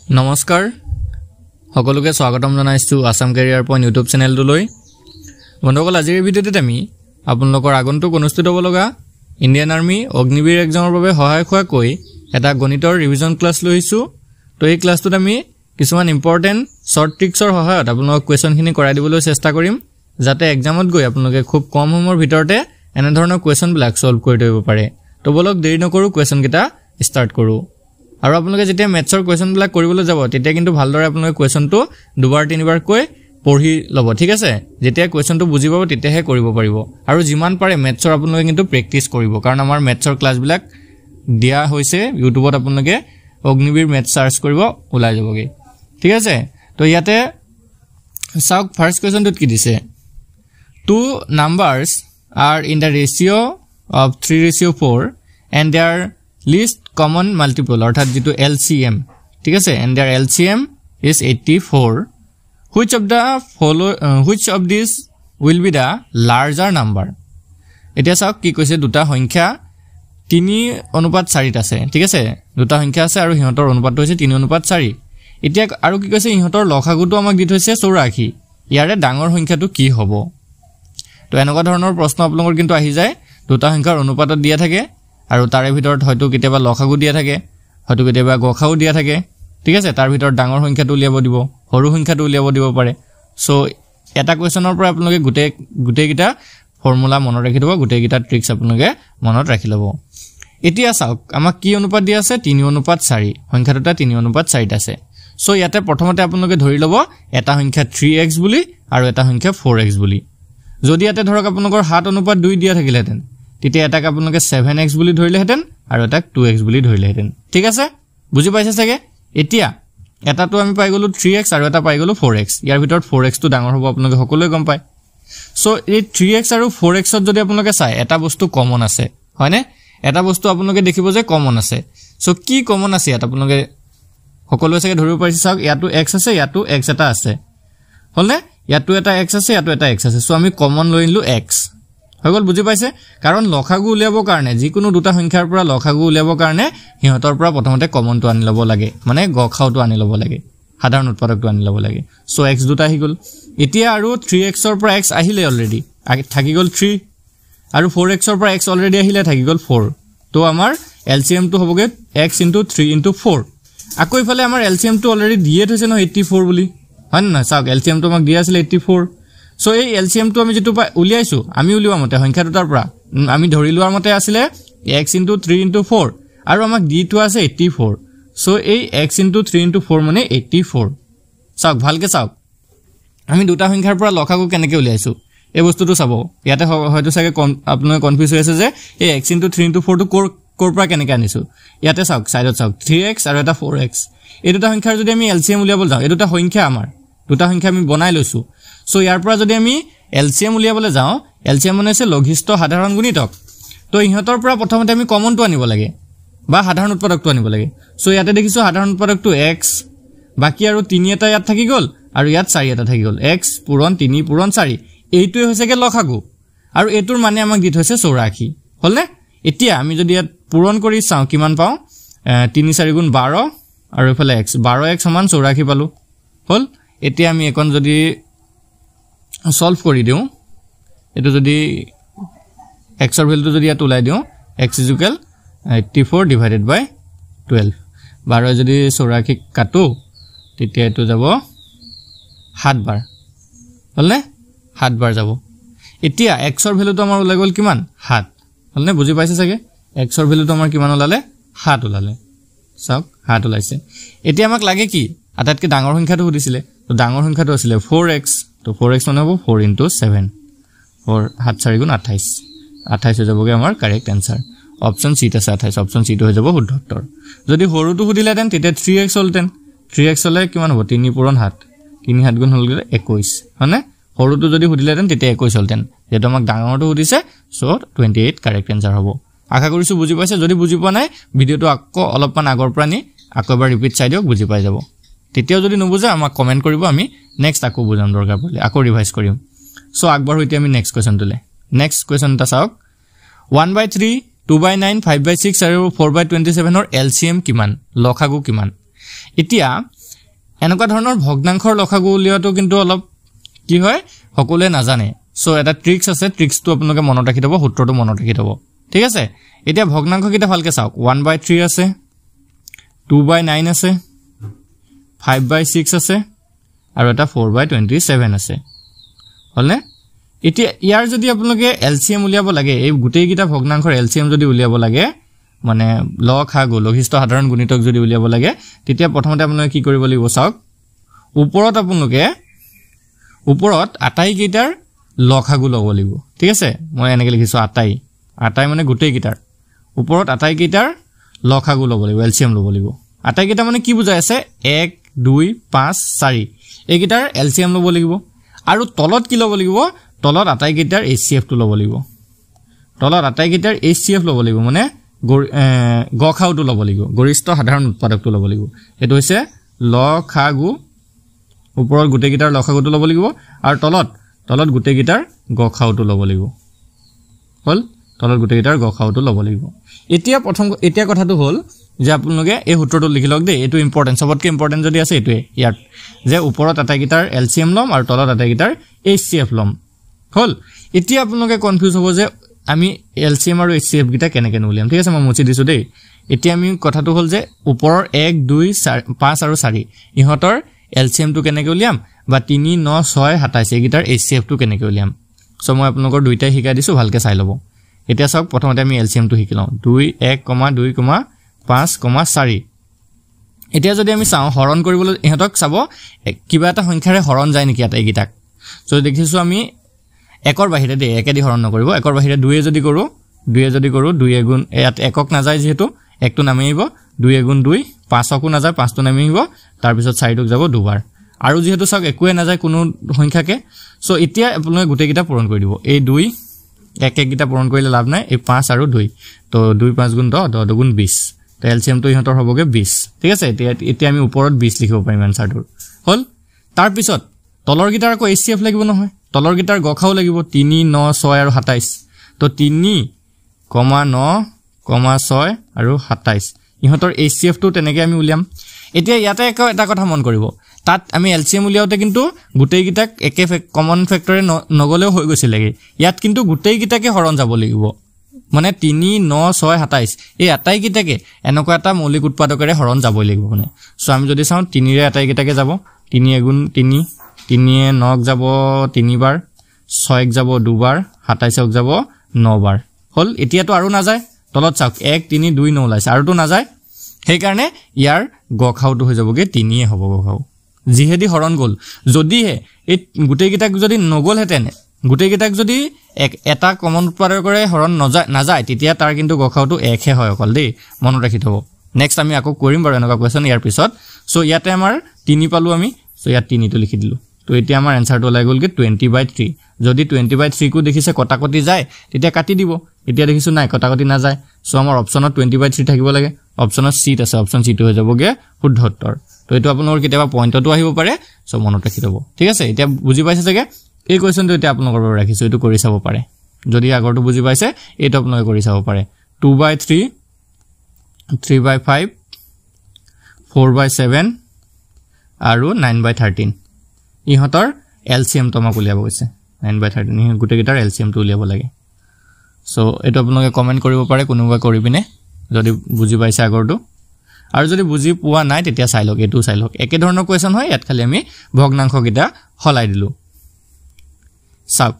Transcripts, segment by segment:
নমস্কাৰ সকলোকে স্বাগতম জনাইছো আসাম কেৰিয়াৰ পইণ্ট ইউটিউব চেনেলটোলৈ বন্ধুসকল আজিৰ ভিডিঅ'টোত আমি আপোনালোকৰ আগন্তুক অনুষ্ঠিত হ'ব লগা ইণ্ডিয়ান আৰ্মি অগ্নিবীৰ এক্সামৰ বাবে সহায়ক হোৱাকৈ এটা গণিতৰ ৰিভিজন ক্লাছ লৈছো তো এই ক্লাছটোত আমি কিছুমান ইম্পৰ্টেন্ট শৰ্ট ট্ৰিক্সৰ সহায়ত আপোনালোকক কোৱেশ্যনখিনি কৰাই দিবলৈ চেষ্টা কৰিম যাতে এক্সামত গৈ আপোনালোকে খুব কম সময়ৰ ভিতৰতে এনে ধৰণৰ কোৱেশ্যনবিলাক সলভ কৰি দিব পাৰে তো বলক দেৰি নকৰো কোৱেশ্যনকেইটা ষ্টাৰ্ট কৰো আৰু আপোনালোকে যেতিয়া মেথছৰ কোৱেশ্যনবিলাক কৰিবলৈ যাব তেতিয়া কিন্তু ভালদৰে আপোনালোকে কোৱেশ্যনটো দুবাৰ তিনিবাৰ কৈ পঢ়ি ল'ব ঠিক আছে যেতিয়া কোৱেশ্যনটো বুজি পাব তেতিয়াহে কৰিব পাৰিব আৰু যিমান পাৰে মেথছৰ আপোনালোকে কিন্তু প্ৰেক্টিছ কৰিব কাৰণ আমাৰ মেথছৰ ক্লাছবিলাক দিয়া হৈছে ইউটিউবত আপোনালোকে অগ্নিবীৰ মেথছ সাৰ্চ কৰিব ওলাই যাবগে ঠিক আছে তো ইয়াতে চাওক ফাৰ্স্ট কোৱেশ্যনটোত কি দিছে two numbers are in the ratio of 3:4 and their least common multiple অর্থাৎ যেটো LCM ঠিক আছে and their LCM is 84 which of these will be the larger number এতিয়া চাওক কি কৈছে দুটা সংখ্যা 3:4 আছে ঠিক আছে দুটা সংখ্যা আছে আৰু হিহঁতৰ অনুপাতটো হৈছে 3:4 এতিয়া আৰু কি কৈছে হিহঁতৰ লসাগুটো আমাক দি থৈছে 84 ইয়াৰে ডাঙৰ সংখ্যাটো কি হ'ব তো এনেকুৱা ধৰণৰ প্ৰশ্ন আপোনালোকৰ কিন্তু আহি যায় দুটা সংখ্যাৰ অনুপাতত দিয়া থাকে আৰু তাৰে ভিতৰত হয়তো কেতিয়াবা লসাগু দিয়া থাকে হয়তো কেতিয়াবা গসাগু দিয়া থাকে ঠিক আছে তাৰ ভিতৰত ডাঙৰ সংখ্যাটো উলিয়াব দিব সৰু সংখ্যাটো উলিয়াব দিব পাৰে সো এটা কোৱেশ্যনৰ পৰা আপোনালোকে গুটেকিটা ফৰ্মুলা মনত ৰাখি দিব গুটেকিটা ট্ৰিক্স আপোনালোকে মনত ৰাখি ল'ব এতিয়া চাওক আমাক কি অনুপাত দিয়া আছে 3:4 সংখ্যাটোটা 3:4 আছে সো ইয়াতে প্ৰথমতে আপোনালোকে ধৰি ল'ব এটা সংখ্যা 3x বুলি আৰু এটা সংখ্যা 4x বুলি যদি ইয়াতে ধৰক আপোনালোকৰ 7:2 দিয়া থাকিলেহেঁতেন তেতিয়া এটাক আপোনালোকে 7x বুলি ধৰিলেহেঁতেন আৰু এটাক 2x বুলি ধৰিলেহেঁতেন ঠিক আছে বুজি পাইছে চাগে এতিয়া এটাটো আমি পাই গলো 3x আৰু এটা পাই গলো 4x ইয়াৰ ভিতৰত 4x টো ডাঙৰ হ'ব আপোনালোকে সকলোৱে গম পায় সো এই 3x আৰু 4x ত যদি আপোনালোকে চাই এটা বস্তু কমন আছে হয়নে এটা বস্তু আপোনালোকে দেখিব যে কমন আছে সো কি কমন আছে ইয়াত আপোনালোকে সকলোৱে চাগে ধৰিব পাৰিছে চাওক ইয়াটো x আছে ইয়াটো x এটা আছে হলনে ইয়াটো এটা x আছে ইয়াটো এটা x আছে সো আমি কমন লৈ নিলো x হগল বুজি পাইছে কাৰণ লসাগু উলিয়াবৰ কাৰণে যিকোনো দুটা সংখ্যাৰ পৰা লসাগু উলিয়াবৰ কাৰণে হিহঁতৰ পৰা প্ৰথমতে কমনটো আনি ল'ব লাগে মানে গখাউটো আনি ল'ব লাগে সাধাৰণ উৎপাদকটো আনি ল'ব লাগে সো x দুটা আহি গল এতিয়া আৰু 3x ৰ পৰা x আহিলে অলৰেডি থাকি গল 3 আৰু 4x ৰ পৰা x অলৰেডি আহিলে থাকি গল 4 তো আমাৰ LCM টো হ'বগে x * 3 * 4 আকৌ ইফালে আমাৰ LCM টো অলৰেডি দিয়ে থৈছে ন 84 বুলি হয় না চাওক LCM টো আমাক দিয়া আছিল 84 সো এই LCM টো আমি যেটো উলিয়াইছো আমি উলিওৱা মতে সংখ্যা দুটাৰ পৰা আমি ধৰি লোৱাৰ মতে আছিল x * 3 * 4 আৰু আমাক দিটো আছে 84 সো এই x * 3 * 4 মানে 84 চাওক ভালকে চাওক আমি দুটা সংখ্যাৰ পৰা লসাগু কেনেকৈ উলিয়াইছো এই বস্তুটো চাব ইয়াতে হয়তো চাগে আপোনালোকে কনফিউজ হৈ আছে যে এই x * 3 * 4 টো কোৰ পৰা কেনেকৈ আনিছো ইয়াতে চাওক সাইডত চাওক 3x আৰু এটা 4x এই দুটা সংখ্যাৰ যদি আমি LCM উলিয়াবলৈ যাওঁ এই দুটা সংখ্যা আমাৰ দুটা সংখ্যা আমি বনাই লৈছো সো ইয়াৰ পৰা যদি আমি LCM উলিয়াবলৈ যাওঁ LCM মানে আছে লঘিষ্ঠ সাধাৰণ গুণিতক তো ইহঁতৰ পৰা প্ৰথমতে আমি কমনটো আনিব লাগে বা সাধাৰণ উৎপাদকটো আনিব লাগে সো ইয়াতে দেখিছো সাধাৰণ উৎপাদকটো x বাকি আৰু 3 এটা ইয়াত থাকি গল আৰু ইয়াত 4 এটা থাকি গল x পূৰণ 3 পূৰণ 4 এইটোৱে হৈছে কে লসাগু আৰু এটোৰ মানে আমাক দি থৈছে 84 হলনে এতিয়া আমি যদি ইয়াত পূৰণ কৰি চাওঁ কিমান পাওঁ 3 4 গুণ 12 আৰু ইফালে x 12x সমান 84 পালো হল এতিয়া আমি এখন যদি সলভ কৰি দিও এটো যদি x ৰ ভ্যালুটো যদি ইয়াত উলাই দিও x = 84 ডিভাইডেড বাই 12 12 যদি 84 কাটো তেতিয়া এটো যাব 7 বাৰ হলনে 7 বাৰ যাব এতিয়া x ৰ ভ্যালুটো আমাৰ উলাই গল কিমান 7 হলনে বুজি পাইছে চাগে x ৰ ভ্যালুটো আমাৰ কিমান ওলালে 7 ওলালে চাওক 7 ওলাইছে এতিয়া আমাক লাগে কি আটাইতকৈ ডাঙৰ সংখ্যাটো সুধিছিলে তো ডাঙৰ সংখ্যাটো আছিল 4x তো 4x মানে হ'ব 4 * 7 4 7 4 গুণ 28 28 হৈ যাবগে আমাৰ কাৰেক্ট आंसर অপচন সি আছে 28 অপচন সি হৈ যাব শুদ্ধ উত্তৰ যদি সৰুটো সুধিলেতেন তেতিয়া 3x হলতেন 3x হলে কিমান হ'ব 3 পূৰণ 7 3 7 গুণ হল 21 হয়নে সৰুটো যদি সুধিলেতেন তেতিয়া 21 হলতেন যেটো আমাক ডাঙৰটো সুধিছে সো 28 কাৰেক্ট आंसर হ'ব আশা কৰিছো বুজি পাইছে যদি বুজি পোৱা নাই ভিডিওটো আকৌ অলপমান আগৰ পৰা নি আকৌ এবাৰ ৰিপিট চাই দিওক বুজি পাই যাব তেতিয়াও যদি নুবুজে আমাক কমেন্ট কৰিব আমি নেক্সট আকৌ বুজাম দৰকাৰ পৰিলে আকৌ ৰিভাইজ কৰিম সো আগবাৰ হইতে আমি নেক্সট কোৱেশ্যন তুলে নেক্সট কোৱেশ্যনটা চাওক 1/3 2/9 5/6 আৰু 4/27 ৰ LCM কিমান লসাগু কিমান এতিয়া এনেকুৱা ধৰণৰ ভগ্নাংশৰ লসাগু উলিওৱাটো কিন্তু অলপ কি হয় সকলোৱে নাজানে সো এটা ট্ৰিক্স আছে ট্ৰিক্সটো আপোনালোকে মনত ৰাখি থব সূত্ৰটো মনত ৰাখি থব ঠিক আছে এতিয়া ভগ্নাংশ কিটা ভালকে চাওক 1/3 আছে 2/9 আছে 5/6 আছে আৰু এটা 4/27 আছে হলনে এতিয়া ইয়াৰ যদি আপোনালোকে এলসিএম উলিয়াব লাগে এই গুটেই কিটা ভগ্নাংশৰ এলসিএম যদি উলিয়াব লাগে মানে লসাগু লঘিষ্ঠ সাধাৰণ গুণিতক যদি উলিয়াব লাগে তেতিয়া প্ৰথমতে আপোনালোকে কি কৰিব লাগিব চাওক ওপৰত আপোনালোকে ওপৰত আটাই কিটাৰ লসাগু লব লাগিব ঠিক আছে মই এনেকৈ লিখিছো আটাই মানে গুটেই কিটাৰ ওপৰত আটাই কিটাৰ লসাগু লব লাগিব এলসিএম লব লাগিব আটাই কিটা মানে কি বুজাই আছে 1 2 5 4 এই কিটাৰ এলসিএম লব লাগিব আৰু তলত কি লব লাগিব তলত আটাই কিটাৰ HCF টো লব লাগিব তলত আটাই কিটাৰ HCF লব লাগিব মানে গখাউটো লব লাগিব গৰিষ্ঠ সাধাৰণ উৎপাদকটো লব লাগিব এটো হৈছে লসাগু ওপৰত গুটেই কিটাৰ লসাগুটো লব লাগিব আৰু তলত গুটেই কিটাৰ গখাউটো লব লাগিব হল তলত গুটেই কিটাৰ গখাউটো লব লাগিব এতিয়া কথাটো হল যে আপোনালোকে এই সূত্ৰটো লিখি লওক দেই এটো ইম্পৰ্টেন্ট সবতকে ইম্পৰ্টেন্ট যদি আছে এটোৱে ইয়াত যে ওপৰত আটাই কিটাৰ এলসিএম লম আৰু তলত আটাই কিটাৰ HCF লম হল এতিয়া আপোনালোকে কনফিউজ হ'ব যে আমি এলসিএম আৰু HCF গিটা কেনেকৈ উলিয়াম ঠিক আছে মই মুছি দিছো দেই এতিয়া আমি কথাটো হল যে ওপৰৰ 1 2 5 আৰু 4 ইহতৰ এলসিএম টো কেনেকৈ উলিয়াম বা 3 9 6 27 গিটাৰ HCF টো কেনেকৈ উলিয়াম সো মই আপোনালোকৰ দুইটাই শিকাই দিছো ভালকে চাই লব এতিয়া চাওক প্ৰথমতে আমি এলসিএম টো শিকি লওঁ 2 1 2 5 4 এতিয়া যদি আমি চাওঁ হৰণ কৰিবলৈ ইহতক চাব কিবা এটা সংখ্যাৰে হৰণ যায় নেকি আটাই গিটাক সো দেখিছো আমি একৰ বাহিৰে দে একেদি হৰণ নকৰিব একৰ বাহিৰে 2 যদি কৰো 2 গুণ ইয়াত একক না যায় যেহেতু একটো নামি আহিব 2 গুণ 2 5 কো না যায় 5 টো নামি আহিব তাৰ পিছত 4 টোক যাব দুবাৰ আৰু যেহেতু চাওক একোৱে না যায় কোনো সংখ্যাকে সো এতিয়া আপোনালোকে গুটেই কিটা পূৰণ কৰি দিব এই 2 এক গিটা পূৰণ কৰিলে লাভ নাই এই 5 আৰু 2 তো 2 5 গুণ 10 10 গুণ 20 তো এলসিএম টো ইহতৰ হ'বগে 20 ঠিক আছে এতিয়া আমি ওপৰত 20 লিখিব পাৰিম আনসাৰটো হল তাৰ পিছত তলৰ গিটাৰ আকৌ HCF লাগিব নহয় তলৰ গিটাৰ গখাও লাগিব 3 9 6 আৰু 27 তো 3, 9, 6 আৰু 27 ইহতৰ HCF টো তেনেকৈ আমি উলিয়াম এতিয়া ইয়াতে এটা কথা মন কৰিব তাত আমি এলসিএম উলিয়াওতে কিন্তু গুটেই গিটাক একে কমন ফ্যাক্টৰে নগলেও হৈ গৈছিলেগে ইয়াত কিন্তু গুটেই গিটাকে হৰণ যাব লাগিব মানে 3 9 6 27 এই আটাই গিটাকে এনেকুৱা এটা মৌলিক উৎপাদকৰে হৰণ যাবই লাগিব মানে সো আমি যদি চাওঁ 3 ৰে আটাই গিটাকে যাব 3 গুণ 3 3 এ 9 যাব 3 বাৰ 6 যাব 2 বাৰ 27 যাব 9 বাৰ হল এতিয়াতো আৰু না যায় তলত চাওক 1 3 2 9 লাইছে আৰু তো না যায় সেই কাৰণে ইয়াৰ গখাউটো হৈ যাবগে 3 এ হ'ব গখাউ জিহেদি হৰণ গল যদিহে এই গুটেই গিটাক যদি নগল হেতেনে গুটেই গিটাক যদি এটা কমন উৎপাদকৰে হৰণ না যায় তেতিয়া তাৰ কিন্তু গখাউটো 1 হে হয় অকল দেই মনত ৰাখি থব নেক্সট আমি আকৌ কৰিম বাৰু এনেকুৱা কোৱেশ্চন ইয়াৰ পিছত সো ইয়াতে আমাৰ 3 পালো আমি সো ইয়াত 3 টো লিখি দিলো তো এতিয়া আমাৰ আনসাৰটো ওলাই গলগে 20/3 যদি 20/3 কো দেখিছে কটাকটি যায় তেতিয়া কাটি দিব এতিয়া দেখিছো নাই কটাকটি না যায় সো আমাৰ অপচনত 20/3 থাকিব লাগে অপচনত সি আছে অপচন সি টো হৈ যাবগে শুদ্ধ উত্তৰ তো এটো আপোনালোকৰ কিতাবা পইণ্টটো আহিব পাৰে সো মনত ৰাখি থব ঠিক আছে এতিয়া বুজি পাইছে চাগে এই কোৱেশ্চনটো এতিয়া আপোনালোকৰ বাবে ৰাখিছো এটো কৰি চাব পাৰে যদি আগৰটো বুজি পাইছে এটো আপোনালোকে কৰি চাব পাৰে 2/3 3/5 4/7 আৰু 9/13 ইহতৰ এলসিএম তো আমাক উলিয়াব গৈছে 9/13 গুটেই গিটাৰ এলসিএম টো উলিয়াব লাগে সো এটো আপোনালোকে কমেন্ট কৰিব পাৰে কোনোবা কৰিবিনে যদি বুজি পাইছে আগৰটো আৰু যদি বুজি পোৱা নাই তেতিয়া চাই লওক এটো চাই লওক একে ধৰণৰ কোৱেশ্চন হয় ইয়াত খালি আমি ভগ্নাংশ গিটা হলাই দিলো চাওক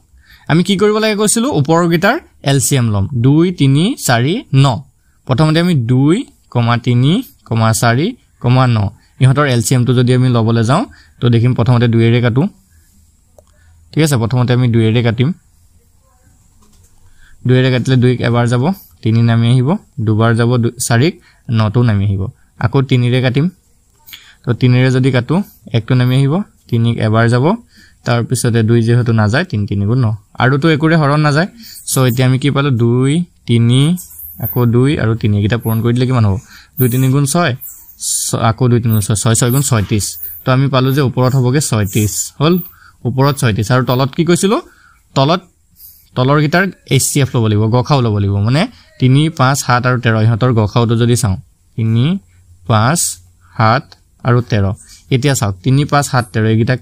আমি কি কৰিব লাগে কৈছিলো ওপৰৰ গিটাৰ এলসিএম লম 2 3 4 9 প্ৰথমতে আমি 2, 3, 4, 9 ইহতৰ এলসিএম টো যদি আমি লবলে যাও তো দেখিম প্ৰথমতে 2 এৰে কাটো ঠিক আছে প্ৰথমতে আমি 2 এৰে কাটিম 2 এৰে কাটিলে 2 এবাৰ যাব 3 নামি আহিব দুবাৰ যাব 4 9 টো নামি আহিব আকৌ 3 এৰে কাটিম তো 3 এৰে যদি কাটো 1 টো নামি আহিব 3 এবাৰ যাব তাৰ পিছতে 2 যেহেতু না যায় 3 3 গুণ 9 আৰু তো একোৰে হৰণ না যায় সো এতিয়া আমি কি পালো 2 3 আকৌ 2 আৰু 3 গিটা পূৰণ কৰি দিলে কিমান হ'ব 2 3 গুণ 6 আকৌ 2 3 6 6 গুণ 36 তো আমি পালো যে ওপৰত হ'বগে 36 হল ওপৰত 36 আৰু তলত কি কৈছিলো তলৰ গিটাৰ HCF লব লাগিব গখাও লব লাগিব মানে 3 5 7 আৰু 13 ইহতৰ গখাওটো যদি চাও 3 5 7 আৰু 13 এতিয়া চাওক 3 5 7 13 এইগিটা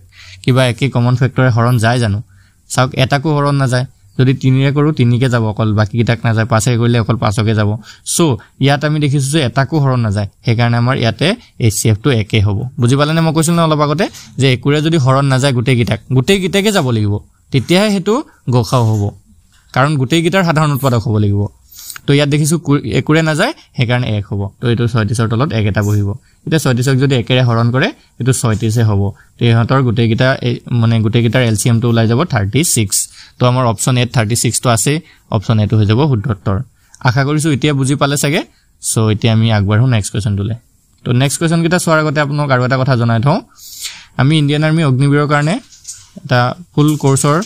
কিবা একে কমন ফেক্টৰে হৰণ যায় জানো চাওক এটাকো হৰণ না যায় যদি 3 ৰে কৰো 3 কে যাব অকল বাকি কিটাক না যায় 5 এ কৰিলে অকল 5 কে যাব সো ইয়াত আমি দেখিছো যে এটাকো হৰণ না যায় সেই কাৰণে আমাৰ ইয়াতে HCF টো একে হ'ব বুজি পালেনে মই কৈছিল না অলপ আগতে যে একুৰে যদি হৰণ না যায় গুটেই গিটাকে যাব লাগিব তেতিয়াহে হেতু গখাও হ'ব কাৰণ গুটেই গিটাৰ সাধাৰণ উৎপাদক হ'ব লাগিব তো ইয়াত দেখিছো একুৰে না যায় সেই কাৰণে 1 হ'ব তো এটো 36 ৰ তলত 1 এটা বহিব এটা 36ক যদি একেৰে হৰণ কৰে এটো 36 এ হ'ব তে ইহঁতৰ গুটেই গিটা মানে গুটেই গিটাৰ LCM টো ওলাই যাব 36 তো আমাৰ অপচন এ 36 টো আছে অপচন এ টো হৈ যাব শুদ্ধ উত্তৰ আশা কৰিছো এতিয়া বুজি পালে সাগে সো এতিয়া আমি আগবাঢ়ো নেক্সট কোৱেশ্চন টুলে তো নেক্সট কোৱেশ্চন কিটা সোৱাৰ আগতে আপোনাক আৰু এটা কথা জনাই থওঁ আমি ইণ্ডিয়ান আৰ্মি অগ্নিবীৰৰ কাৰণে এটা ফুল কোৰ্সৰ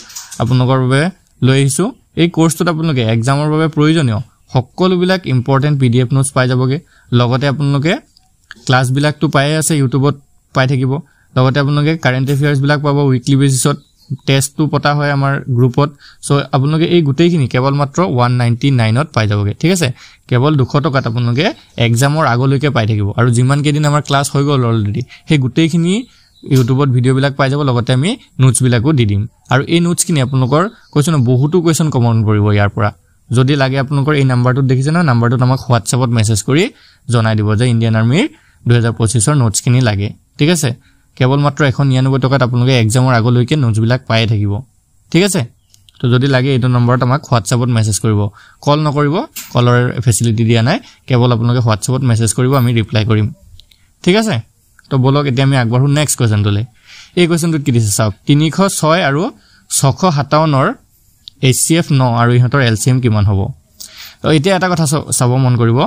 আপোনালোকৰ বাবে লৈ আহিছো এই কোৰ্সটোত আপোনালোকে এক্সামৰ বাবে প্ৰয়োজনীয় সকলোবিলাক ইম্পৰ্টেন্ট PDF নোটস পাই যাবগে লগতে আপোনালোকে ক্লাস বিলাকটো পাই আছে ইউটিউবত পাই থাকিব লগতে আপোনালোকে কাৰেন্ট এফেয়াৰ্স বিলাক পাব উইকলি বেসিছত টেষ্টটো পতা হয় আমাৰ গ্ৰুপত সো আপোনালোকে এই গুটেইখিনি কেৱল মাত্ৰ 199 ত পাই যাবগে ঠিক আছে কেৱল 200 টকাত আপোনালোকে এক্সামৰ আগলৈকে পাই থাকিব আৰু যিমান কেদিন আমাৰ ক্লাস হৈ গল অলৰেডি সেই গুটেইখিনি ইউটিউবত ভিডিও বিলাক পাই যাব লগতে আমি নোটস বিলাকো দি দিম আৰু এই নোটস কিনি আপোনালোকৰ বহুতো কোৱেশ্চন কমন পৰিব ইয়াৰ পৰা যদি লাগে আপোনালোকৰ এই নাম্বাৰটো দেখিছে না নাম্বাৰটো আমাক WhatsAppত মেছেজ কৰি জনাই দিব যে ইণ্ডিয়ান আৰ্মিৰ 2025 ৰ নোটস কিনি লাগে ঠিক আছে কেৱল মাত্ৰ 199 টকাত আপোনালোকে এক্সামৰ আগলৈকে নোটস বিলাক পাই থাকিব ঠিক আছে তো যদি লাগে এইটো নম্বৰত আমাক WhatsAppত মেছেজ কৰিব কল নকৰিব কলৰ ফেসিলিটি দিয়া নাই কেৱল আপোনালোকে WhatsAppত মেছেজ কৰিব আমি ৰিপ্লাই কৰিম ঠিক আছে তো বলক এতিয়া আমি আগবাঢ়ো নেক্সট কোৱেশ্চন টলে এই কোৱেশ্চনটো কি দিছে চাওক 306 আৰু 657 ৰ HCF 9 আৰু ইহঁতৰ LCM কিমান হ'ব তো এতিয়া এটা কথা চাব মন কৰিব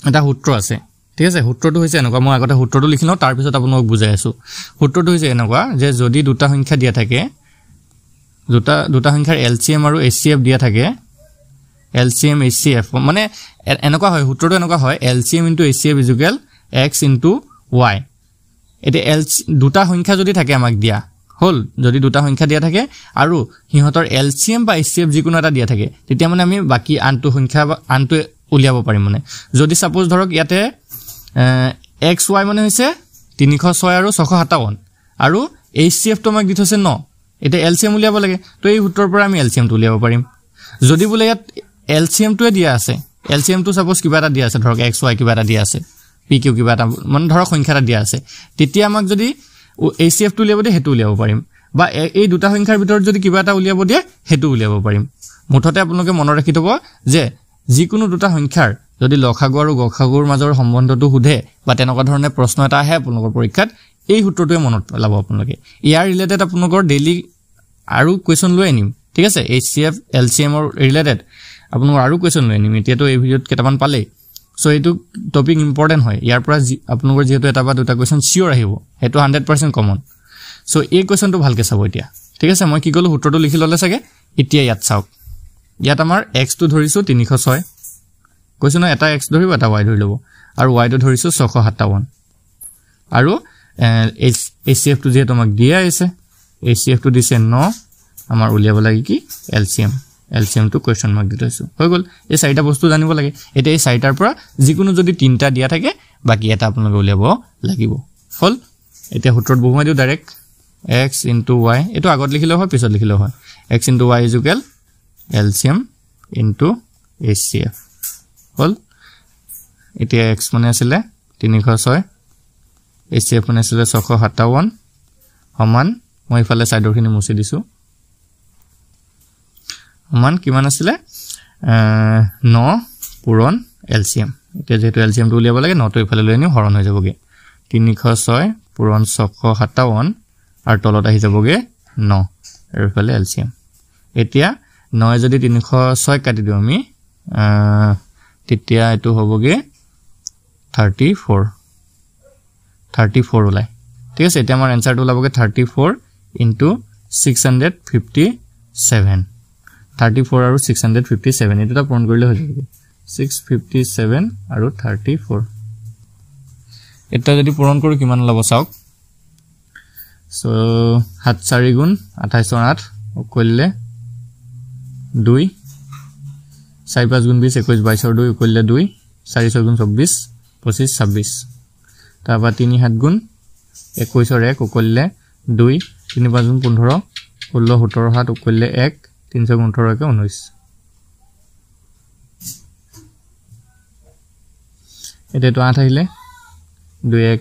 এটা সূত্ৰ আছে ঠিক আছে সূত্ৰটো হৈছে এনেকুৱা মই আগতে সূত্ৰটো লিখিলো তাৰ পিছত আপোনাক বুজাই আছো সূত্ৰটো হৈছে এনেকুৱা যে যদি দুটা সংখ্যা দিয়া থাকে দুটা সংখ্যাৰ LCM আৰু HCF দিয়া থাকে LCM HCF মানে এনেকুৱা হয় সূত্ৰটো এনেকুৱা হয় LCM * HCF = x * y এতে দুটা সংখ্যা যদি থাকে আমাক দিয়া হল যদি দুটা সংখ্যা দিয়া থাকে আৰু হিহঁতৰ LCM বা HCF যিকোনো এটা দিয়া থাকে তেতিয়া মানে আমি বাকি আনটো সংখ্যা বা আনটো উলিয়াব পাৰিম মানে যদি সাপোজ ধৰক ইয়াতে XY মানে হৈছে 306 আৰু 657 আৰু HCF তো আমাক দি থৈছে 9 এটা LCM উলিয়াব লাগে তো এই সূত্ৰৰ পৰা আমি LCM টো উলিয়াব পাৰিম যদি বলে ইয়াত LCM টোৱে দিয়া আছে LCM টো সাপোজ কিবা এটা দিয়া আছে ধৰক XY কিবা এটা দিয়া আছে PQ কিবা এটা মানে ধৰক সংখ্যা এটা দিয়া আছে তেতিয়া আমাক যদি HCF টো উলিয়াব দিয়ে হেতু উলিয়াব পাৰিম বা এই দুটা সংখ্যাৰ ভিতৰত যদি কিবা এটা উলিয়াব দিয়ে হেতু উলিয়াব পাৰিম মুঠতে আপোনালোকে মনত ৰাখি থব যে যিকোনো দুটা সংখ্যাৰ যদি লখাগু আৰু গখাগুৰ মাজৰ সম্বন্ধটো সুধে বা তেনেকুৱা ধৰণে প্ৰশ্ন এটা আহে আপোনালোকৰ পৰীক্ষাত এই সূত্ৰটোৱে মনত পেলাব আপোনালোকে ইয়াৰ ৰিলেটেড আপোনালোকৰ ডেইলি আৰু কোৱেশ্চন লৈ আনিম ঠিক আছে HCF LCM ৰ ৰিলেটেড আপোনালোকৰ আৰু কোৱেশ্চন লৈ আনিম এতিয়াতো এই ভিডিঅ'ত কেটামান পালে সো এইটো টপিক ইম্পৰ্টেন্ট হয় ইয়াৰ পৰা আপোনালোকৰ যেহেতু এটা বা দুটা কোৱেশ্চন সিওৰ আহিব হেতু 100% কমন সো এই কোৱেশ্চনটো ভালকে চাব এতিয়া ঠিক আছে মই কি কলো সূত্ৰটো লিখি ললে সাগে এতিয়া ইয়াত চাওক ইয়াত আমাৰ x টো ধৰিছো 306 কৈছো না এটা x ধৰিব এটা y ধৰি লব আৰু y টো ধৰিছো 657 আৰু HCF টো যেহেতু আমাক দিয়া আছে HCF টো দিছে 9 আমাৰ উলিয়াব লাগে কি LCM টো কোৱেশ্চন মাৰ্ক দি থৈছো হৈ গল এই চাৰিটা বস্তু জানিব লাগে এতিয়া এই চাৰিটাৰ পৰা যিকোনো যদি তিনটা দিয়া থাকে বাকি এটা আপোনালোকে উলিয়াব লাগিব হল এতিয়া সূত্ৰত বহুমাই দিও ডাইৰেক্ট x * y এটো আগত লিখিলে হয় পিছত লিখিলে হয় x * y = LCM * HCF হল এতিয়া x মানে আছিল 306 HCF মানে আছিল 657 সমান মই ইফালে সাইডৰ খিনি মুছি দিছো সমান কিমান আছিল 9 পূৰণ LCM এতিয়া যেহেতু LCM টো উলিয়াব লাগে 9 টো ইফালে লৈ আনি হৰণ হৈ যাবগে 306 পূৰণ 657 আৰু তলত আহি যাবগে 9 আৰু ইফালে LCM এতিয়া 9 যদি 306 কাটি দিও আমি তেতিয়া এটো হবগে 34 ওলাই ঠিক আছে এতিয়া আমাৰ আনসাৰটো ওলাবগে 34 * 657 34 আৰু 657 এটা পূৰণ কৰিলে হৈ যাবগে 657 আৰু 34 এটা যদি পূৰণ কৰো কিমান ওলাব চাওক সো 7 4 গুণ 28 ৰ 8 কৰিলে 2 4 5 গুণ 20 21 22 ৰ 2 কৰিলে 2 4 6 গুণ 24 25 26 তাৰপা 3 7 গুণ 21 ৰ 1 উকলিলে 2 3 5 গুণ 15 16 17 7 উকলিলে 1 3 গুণ 18 কে 19 এটা তো 8 আহিলে 2 1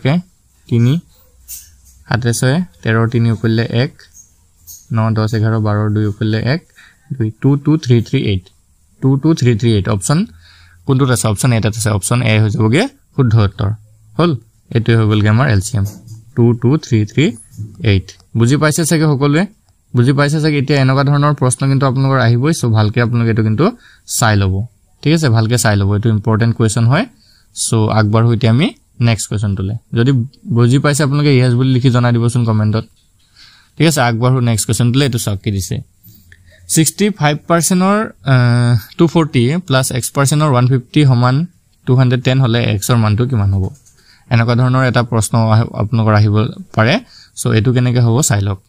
3 7 6 13 3 উকলিলে 1 9 10 11 12 2 উকলিলে 1 2 2 2 3 3 8 2 2 3 3 8 অপশন কোনটো আছে অপশন এটা আছে অপশন এ হৈ যাবগে শুদ্ধ উত্তৰ হল এটো হৈ গলগে আমাৰ এলসিএম 2 2 3 3 8 বুজি পাইছে চাগে সকলোৱে বুজি পাইছে চাগে এতিয়া এনেকুৱা ধৰণৰ প্ৰশ্ন কিন্তু আপোনালোকৰ আহিবই সো ভালকে আপোনালোকে এটো কিন্তু চাই লব ঠিক আছে ভালকে চাই লব এটো ইম্পৰ্টেন্ট কোৱেশ্চন হয় সো আগবাৰ হইতে আমি নেক্সট কোৱেশ্চন তোলে যদি বুজি পাইছে আপোনালোকে ইয়েস বুলি লিখি জনাই দিবচোন কমেন্টত ঠিক আছে আগবাৰ হু নেক্সট কোৱেশ্চন তোলে এটো সক কি দিছে 65% or 240 plus x% or 150 সমান 210 হলে x ৰ মানটো কিমান হ'ব এনেকুৱা ধৰণৰ এটা প্ৰশ্ন আপোনালোকৰ আহিব পাৰে সো এটো কেনেকৈ হ'ব চাই লওক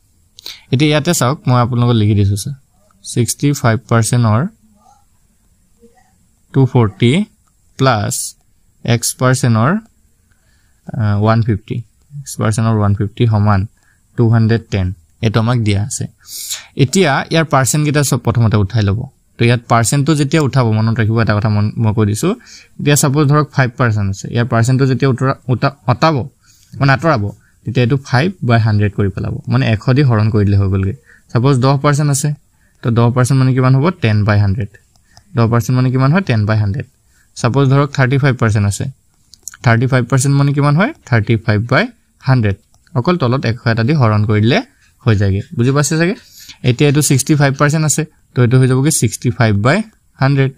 এটি ইয়াতে চাওক মই আপোনালোকক লিখি দিছো 65% or 240 plus x% or 150 x% or 150 সমান 210 এটো আমাক দিয়া আছে এতিয়া ইয়াৰ পাৰ্সেন্ট কিটা সব প্ৰথমতে উঠাই লব তো ইয়াত পাৰ্সেন্টটো যেতিয়া উঠাব মনত ৰাখিব এটা কথা মই কৈ দিছো এতিয়া সাপোজ ধৰক 5% আছে ইয়াৰ পাৰ্সেন্টটো যেতিয়া উঠাব মানে আতৰাব তেতিয়া এটো 5/100 কৰি পেলাব মানে 100 দি হৰণ কৰি দিলে হৈ গলগে সাপোজ 10% আছে তো 10% মানে কিমান হ'ব 10/100 10% মানে কিমান হয় 10/100 সাপোজ ধৰক 35% আছে 35% মানে কিমান হয় 35/100 অকল তলত 100 এটা দি হৰণ কৰি দিলে হৈ যায়গে বুজি পাইছে চাগে এতিয়া এটো 65% আছে তো এটো হৈ যাবগে 65/100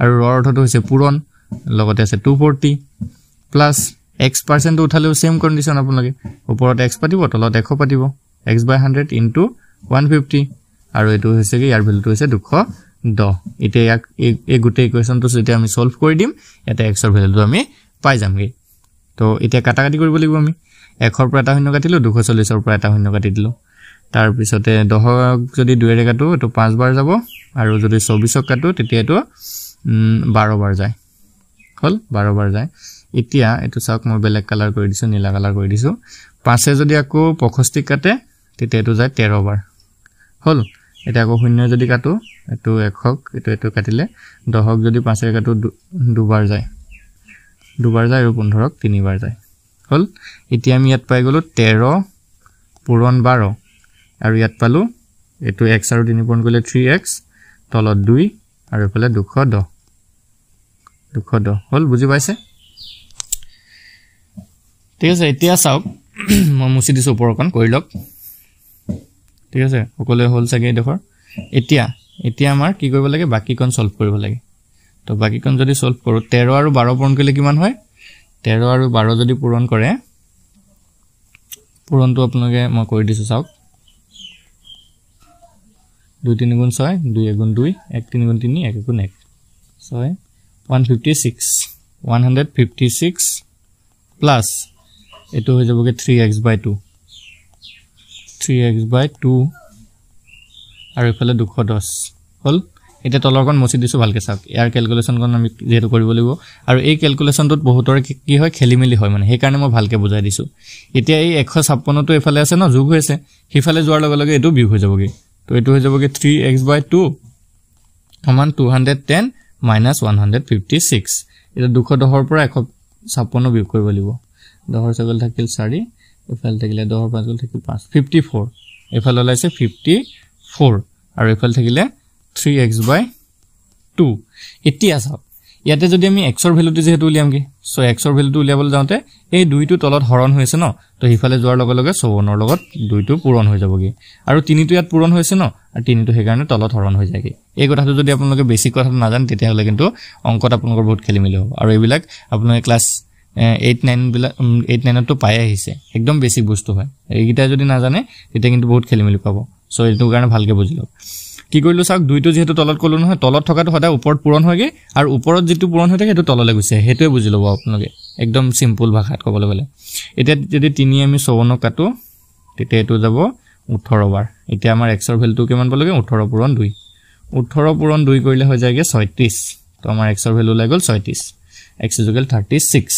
আৰু ৰ অৰ্থটো হৈছে পূৰণ লগতে আছে 240 প্লাস x% উঠালেও সেম কন্ডিশন আপোনালোকে ওপৰত x পাতিব তলত 100 পাতিব x/100 * 150 আৰু এটো হৈছে কি ইয়াৰ ভ্যালুটো হৈছে 210 এতিয়া ইয়াক এই গুটে ইকুৱেশনটো যেতিয়া আমি সলভ কৰি দিম এটা x ৰ ভ্যালুটো আমি পাই যামগে তো এতিয়া কাটাকাটি কৰিব লাগিব আমি 1 ৰ পৰা এটা শূন্য কাটিলো 240 ৰ পৰা এটা শূন্য কাটি দিলো তাৰ পিছতে 10 যদি 2 ৰে কাটো তো 5 বাৰ যাব আৰু যদি 24 কাটো তেতিয়া এটো 12 বাৰ যায় হল 12 বাৰ যায় এতিয়া এটো চাওক মই বেলেগ কালাৰ কৰি দিছো নীলা কালাৰ কৰি দিছো 5 এ যদি আকৌ 65 কাটে তেতিয়া এটো যায় 13 বাৰ হল এটা আকৌ শূন্য যদি কাটো এটো 1 এটো কাটিলে 10 যদি 5 এ কাটো দুবাৰ যায় আৰু 15 3 বাৰ যায় হল এতিয়া আমি ইয়াত পাই গলো 13 পূৰণ 12 আৰু ইয়াত পালো এটো x আৰু 3 পূৰণ কৰিলে 3x তলত 2 আৰু এফালে 210 হল বুজি পাইছে ঠিক আছে এতিয়া চাওক মই মুছি দিছো ওপৰখন কৰি লওক ঠিক আছে সকলে হল চাগে দেখৰ এতিয়া আমাৰ কি কৰিব লাগে বাকিখন সলভ কৰিব লাগে তো বাকিখন যদি সলভ কৰো 13 আৰু 12 পূৰণ কৰিলে কিমান হয় 13 আৰু 12 যদি পূৰণ কৰে পূৰণটো আপোনালোকে মই কৰি দিছো চাওক 2 3 গুণ 6 2 1 গুণ 2 1 3 গুণ 3 1 গুণ 1 6 156 প্লাস এটো হৈ যাবগে 3x/2 আৰু এফালে 210 হল এটা তলৰখন মুছি দিছো ভালকে চাওক ইয়াৰ ক্যালকুলেশনখন আমি যেটো কৰিব লাগিব আৰু এই ক্যালকুলেশনটোত বহুতৰ কি হয় খেলিমেলি হয় মানে সেই কাৰণে মই ভালকে বুজাই দিছো এতিয়া এই 156 টো এফালে আছে ন যোগ হৈছে হিফালে যোৱাৰ লগে লগে এটো বিয়োগ হৈ যাবগে তো এটো হৈ যাবগে 3x/2 সমান 210 - 156 এটা 210 ৰ পৰা 156 বিয়োগ কৰিব লাগিব 10 ৰ সগল থাকিল 4 এফালে থাকিলে 10 ৰ 5 গল থাকিল 5 54 এফালে ওলাইছে 54 আৰু এফালে থাকিলে 3x/2 এতিয়া চাওক ইয়াতে যদি আমি x ৰ ভ্যালুটো যেহেতু উলিয়ামগে সো x ৰ ভ্যালুটো উলিয়াবলৈ যাওঁতে এই 2 টো তলত হৰণ হৈছে ন তো হিফালে যোৱাৰ লগে লগে 54 ৰ লগত 2 টো পূৰণ হৈ যাবগে আৰু 3 টো ইয়াত পূৰণ হৈছে ন আৰু 3 টো হেকাৰণে তলত হৰণ হৈ যায়গে এই কথাটো যদি আপোনালোকে বেছিক কথা নাজানে তেতিয়া হলে কিন্তু অংকত আপোনালোকৰ বহুত খেলিমেলি হ'ব আৰু এইবিলাক আপোনালোকে ক্লাস 8 9 তো পাই আহিছে একদম বেছিক বস্তু হয় এইগিটা যদি নাজানে তেতিয়া কিন্তু বহুত খেলিমেলি পাব সো এইটো কাৰণে ভালকে বুজি লওক কি কৰিলো চাওক 2 টো যেহেতু তলত কলো নহয় তলত থকাটো সদায় ওপৰত পূৰণ হয়গে আৰু ওপৰত যেটো পূৰণ হৈ থাকে হেতু তললৈ গৈছে হেতুৱে বুজি লব আপোনালোকে একদম সিম্পল ভাষাত ক'বলৈ গলে এতিয়া যদি 3 আমি 54 কাটো তেতিয়া এটো যাব 18 বাৰ এতিয়া আমাৰ x ৰ ভ্যালুটো কিমান পালগে 18 পূৰণ 2 18 পূৰণ 2 কৰিলে হৈ যায়গে 36 তো আমাৰ x ৰ ভ্যালু লাগি গল 36 x = 36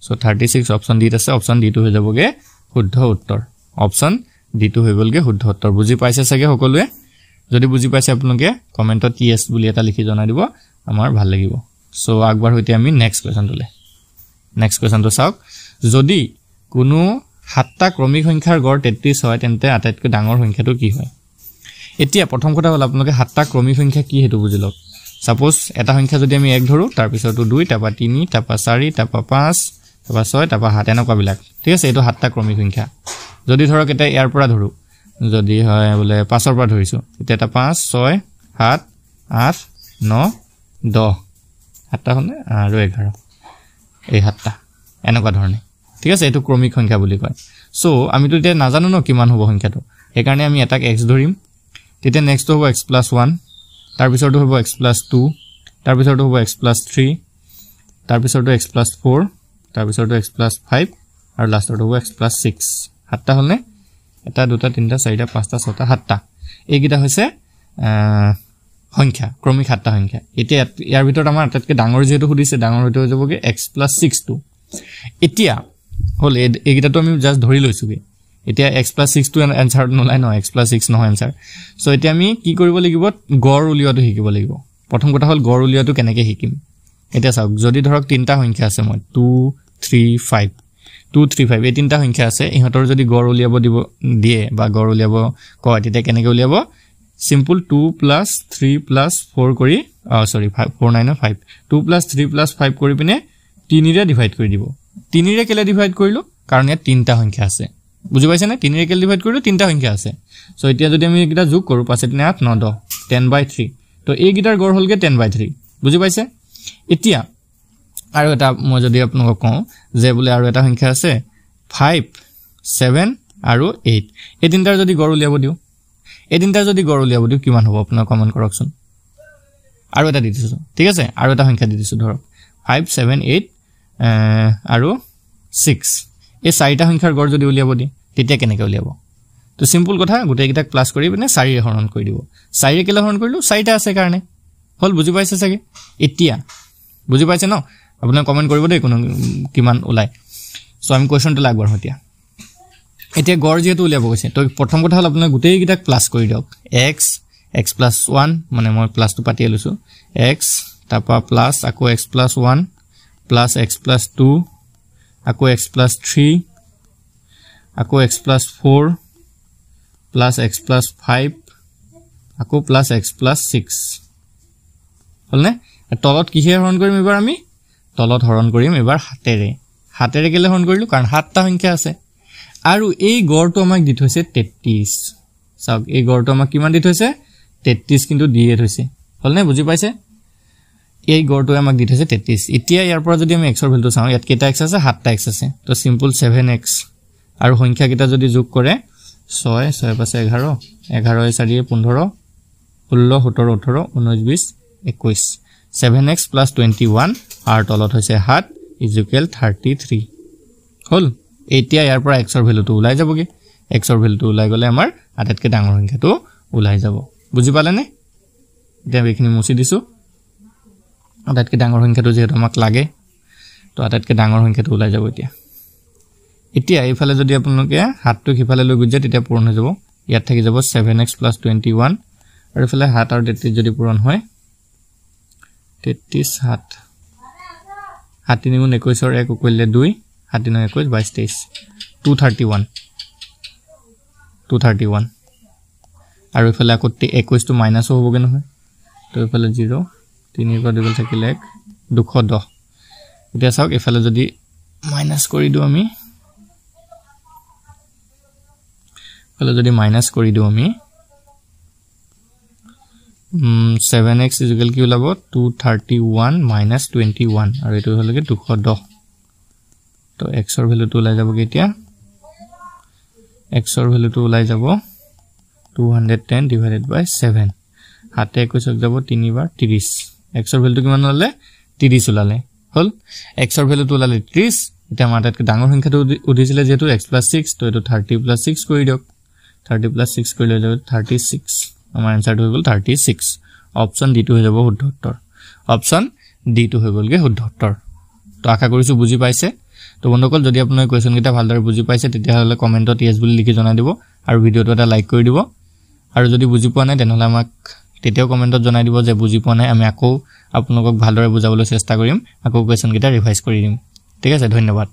সো সো 36 অপশন ডিত আছে অপশন ডিটো হৈ যাবগে শুদ্ধ উত্তৰ অপশন ডিটো হৈ গলগে শুদ্ধ উত্তৰ বুজি পাইছে চাগে সকলোৱে যদি বুজি পাইছে আপোনালোকে কমেন্টত টিএস বুলি এটা লিখি জনাই দিব আমাৰ ভাল লাগিব সো আগবাৰ হইতে আমি নেক্সট কোৱেশ্চনটো চাওক যদি কোনো সাতটা ক্ৰমিক সংখ্যাৰ গড় 33 হয় তেন্তে আটাইতকৈ ডাঙৰ সংখ্যাটো কি হয় এতিয়া প্ৰথম কথা হল আপোনালোকে সাতটা ক্ৰমিক সংখ্যা কি হেতু বুজি লওক সাপোজ এটা সংখ্যা যদি আমি 1 ধৰো তাৰ পিছতো 2 তাপা 3 তাপা 4 তাপা 5 তাপা 6 তাপা 7 এনেকুৱা বিলাক ঠিক আছে এটো সাতটা ক্ৰমিক সংখ্যা যদি ধৰক এটা ইয়াৰ পৰা ধৰো যদি হয় বলে 5 ৰ পৰা ধৰিছো তেতিয়া এটা 5 6 7 8 9 10 সাতটা হলে আৰু 11 এই সাতটা এনেকুৱা ধৰণে ঠিক আছে এটো ক্ৰমিক সংখ্যা বুলি কয় সো আমি তো এতিয়া নাজানো ন কিমান হ'ব সংখ্যাটো এই কাৰণে আমি এটাক x ধৰিম তেতিয়া নেক্সট হ'ব x + 1 তাৰ পিছৰটো হ'ব x + 2 তাৰ পিছৰটো হ'ব x + 3 তাৰ পিছৰটো x + 4 তাৰ পিছৰটো x + 5 আৰু লাষ্টৰটো হ'ব x + 6 সাতটা হলনে এটা দুটা তিনটা চাৰিটা পাঁচটা ছটা সাতটা এই গিটা হৈছে সংখ্যা ক্ৰমিক সাতটা সংখ্যা এতিয়া ইয়াৰ ভিতৰত আমাৰ আটাইতকৈ ডাঙৰ যেটো সুধিছে ডাঙৰ হয়তো হৈ যাবগে x + 6 টো এতিয়া হল এই গিটাটো আমি জাস্ট ধৰি লৈছোগে এতিয়া x + 6 টো আনসাৰ নলাই ন x + 6 নহয় আনসাৰ সো এতিয়া আমি কি কৰিব লাগিব গড় উলিয়াটো শিকিব লাগিব প্ৰথম কথা হল গড় উলিয়াটো কেনেকৈ শিকিম এতিয়া চাওক যদি ধৰক তিনটা সংখ্যা আছে মই 2 3 5 2 3 5 এই তিনটা সংখ্যা আছে ইহতৰ যদি গড় উলিয়াব দিয়ে বা গড় উলিয়াব কয় তেতিয়া কেনেকৈ উলিয়াব সিম্পল 2 + 3 + 4 কৰি সৰি 4 9 5 2 + 3 + 5 কৰি পিনে 3 ৰে ডিভাইড কৰি দিব 3 ৰে কেলে ডিভাইড কৰিলো কাৰণ ইয়াত তিনটা সংখ্যা আছে বুজি পাইছে না 3 ৰে কেলে ডিভাইড কৰিলো তিনটা সংখ্যা আছে সো এতিয়া যদি আমি এটা যোগ কৰো 5 3 8 9 10 10/3 তো এই গিটাৰ গড় হলগে 10/3 বুজি পাইছে এতিয়া আৰু এটা মই যদি আপোনাক কওঁ যে বলে আৰু এটা সংখ্যা আছে 5 7 আৰু 8 এই তিনটাৰ যদি গড় উলিয়াব দিও কিমান হ'ব আপোনাক কমেন্ট কৰকচোন আৰু এটা দি দিছো ঠিক আছে আৰু এটা সংখ্যা দি দিছো ধৰক 5 7 8 আৰু 6 এই চাৰিটা সংখ্যাৰ গড় যদি উলিয়াব দি তেতিয়া কেনেকৈ উলিয়াব তো সিম্পল কথা গোটেই কিটাক প্লাস কৰি পিনে 4 ৰে হৰণ কৰি দিব 4 ৰে কেলে হৰণ কৰিলো 4টা আছে কাৰণে হল বুজি পাইছে চাগে এতিয়া বুজি পাইছে ন আপোনাক কমেন্ট কৰিব দেই কোন কিমান ওলাই সো আমি কোৱেশ্চনটো লাগবৰ হতিয়া এতিয়া গড় যেটো উলিয়াব কৈছে তো প্ৰথম কথা হল আপোনাক গোটেই কিটাক প্লাস কৰি দিয়ক x + 1 মানে মই প্লাসটো পাতি লৈছো x তাপা প্লাস আকৌ x + 1 প্লাস x + 2 আকৌ x + 3 আকৌ x + 4 প্লাস x + 5 আকৌ প্লাস x + 6 হলনে তলত কিহে হৰণ কৰিম এবাৰ আমি তলত হৰণ কৰিম এবাৰ হাতেৰে কেলে হৰণ কৰিলো কাৰণ সাতটা সংখ্যা আছে আৰু এই গড়টো আমাক দি থৈছে 33 চাওক এই গড়টো আমাক কিমান দি থৈছে 33 কিন্তু দিয়ে থৈছে হলনে বুজি পাইছে এই গড়টো আমাক দি থৈছে 33 এতিয়া ইয়াৰ পৰা যদি আমি x ৰ ভ্যালুটো চাও ইয়াত কেটা x আছে 7টা x আছে তো সিম্পল 7x আৰু সংখ্যা কিটা যদি যোগ কৰে 6 6 5 11 11 4 15 16 17 18 19 20 21 7x + 21 আৰু তলত হৈছে 7 = 33 হল এতিয়া ইয়াৰ পৰা x ৰ ভ্যালুটো ওলাই যাবগে x ৰ ভ্যালুটো ওলাই গলে আমাৰ আটাইতকৈ ডাঙৰ সংখ্যাটো ওলাই যাব বুজি পালেনে এতিয়া এইখিনি মুছি দিছো আটাইতকৈ ডাঙৰ সংখ্যাটো যেহেতু আমাক লাগে তো আটাইতকৈ ডাঙৰ সংখ্যাটো ওলাই যাব এতিয়া এইফালে যদি আপোনালোকে হাতটো কিফালে লৈ গুজে তেতিয়া পূৰণ হৈ যাব ইয়াত থাকি যাব 7x + 21 আৰু ইফালে 7 আৰু 33 যদি পূৰণ হয় 33 7 7 3 গুণ 21 ৰ 1 কৰিলে 2 7 9 21 22 23 231 আৰু ইফালে আকৌ 21 টো মাইনাস হ'বগে নহয় তো ইফালে 0 3 পৰা দুগুণ থাকিলে 1 210 এতিয়া চাওক ইফালে যদি মাইনাস কৰি দিও আমি ইফালে যদি মাইনাস কৰি দিও আমি 7x = কি ওলাব 231 - 21 আৰু এটো হলগে 210 তো x ৰ ভ্যালুটো ওলাই যাবগে এতিয়া x ৰ ভ্যালুটো ওলাই যাব 210 / 7 হাতে 21 যাব 3 বাৰ 30 x ৰ ভ্যালুটো কিমান হলে 30 ওলালে হল x ৰ ভ্যালুটো ওলালে 30 এটা মাটাতকৈ ডাঙৰ সংখ্যাটো উঠিছিলে যেটো x + 6 তো এটো 30 + 6 কৰি দিয়ক 30 + 6 কৰিলে যাব 36 আমাৰ আনসাৰটো হৈ গল 36 অপশন ডি টো হৈ যাব শুদ্ধ উত্তৰ অপশন ডি টো হৈ গলগে শুদ্ধ উত্তৰ তো আশা কৰিছো বুজি পাইছে তো বন্ধুসকল যদি আপোনালোকে কুৱেশ্যনকেইটা ভালদৰে বুজি পাইছে তেতিয়াহ'লে কমেণ্টত য়েছ বুলি লিখি জনাই দিব আৰু ভিডিঅ'টো এটা লাইক কৰি দিব আৰু যদি বুজি পোৱা নাই তেনেহ'লে আমাক তেতিয়াও কমেণ্টত জনাই দিব যে বুজি পোৱা নাই আমি আকৌ আপোনালোকক ভালদৰে বুজাবলৈ চেষ্টা কৰিম আকৌ কুৱেশ্যনকেইটা ৰিভাইজ কৰি দিম ঠিক আছে ধন্যবাদ